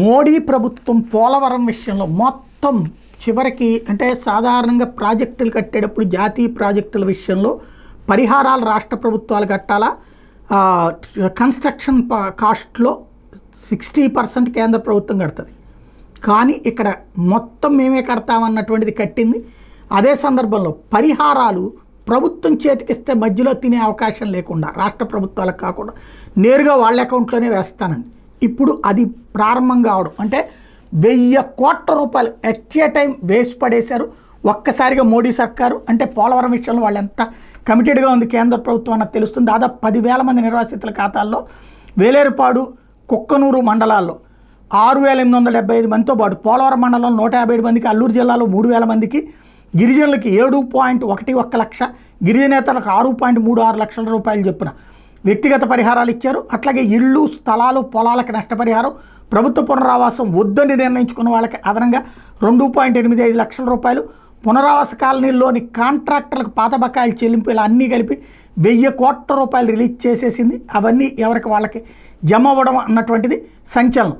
మోడీ ప్రభుత్వం పోలవరం విషయంలో మొత్తం చివరికి అంటే సాధారణంగా ప్రాజెక్టులు కట్టేటప్పుడు జాతీయ ప్రాజెక్టుల విషయంలో పరిహారాలు రాష్ట్ర ప్రభుత్వాలు కట్టాలా, కన్స్ట్రక్షన్ కాస్ట్లో 60% కేంద్ర ప్రభుత్వం కడుతుంది. కానీ ఇక్కడ మొత్తం మేమే కడతామన్నటువంటిది కట్టింది. అదే సందర్భంలో పరిహారాలు ప్రభుత్వం చేతికిస్తే మధ్యలో తినే అవకాశం లేకుండా రాష్ట్ర ప్రభుత్వాలకు కాకుండా నేరుగా వాళ్ళ అకౌంట్లోనే వేస్తానండి. ఇప్పుడు అది ప్రారంభం కావడం అంటే 1000 కోట్ల రూపాయలు ఎట్ ఏ టైం వేసి పడేశారు ఒక్కసారిగా మోడీ సర్కారు. అంటే పోలవరం విషయంలో వాళ్ళు ఎంత కమిటెడ్గా ఉంది కేంద్ర ప్రభుత్వం అన్నది తెలుస్తుంది. దాదాపు 10,000 మంది నిర్వాసితుల ఖాతాల్లో వేలేరుపాడు, కుక్కనూరు మండలాల్లో 6,875 మందితో పాటు పోలవరం మండలంలో 157 మందికి, అల్లూరు జిల్లాలో 3,000 మందికి, గిరిజనులకి 7.11 లక్ష, గిరిజనేతలకు 6.36 లక్షల రూపాయలు చొప్పున వ్యక్తిగత పరిహారాలు ఇచ్చారు. అట్లాగే ఇళ్ళు, స్థలాలు, పొలాలకు నష్టపరిహారం, ప్రభుత్వ పునరావాసం వద్దని నిర్ణయించుకున్న వాళ్ళకి అదనంగా 2.85 లక్షల రూపాయలు, పునరావాస కాలనీల్లోని కాంట్రాక్టర్లకు పాత బకాయిలు చెల్లింపు, ఇలా అన్నీ కలిపి 1000 కోట్ల రూపాయలు రిలీజ్ చేసేసింది. అవన్నీ ఎవరికి వాళ్ళకి జమ అవ్వడం అన్నటువంటిది సంచలనం.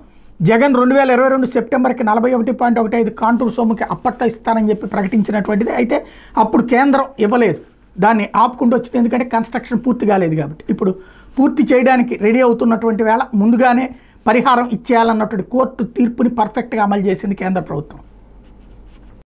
జగన్ 2022 సెప్టెంబర్కి 41.15 కాంటూర్ సొమ్ముకి అప్పట్లో ఇస్తానని చెప్పి ప్రకటించినటువంటిది. అయితే అప్పుడు కేంద్రం ఇవ్వలేదు, దాన్ని ఆపుకుంటూ వచ్చింది. ఎందుకంటే కన్స్ట్రక్షన్ పూర్తి కాలేదు కాబట్టి. ఇప్పుడు పూర్తి చేయడానికి రెడీ అవుతున్నటువంటి వేళ ముందుగానే పరిహారం ఇచ్చేయాలన్నటువంటి కోర్టు తీర్పుని పర్ఫెక్ట్గా అమలు చేసింది కేంద్ర ప్రభుత్వం.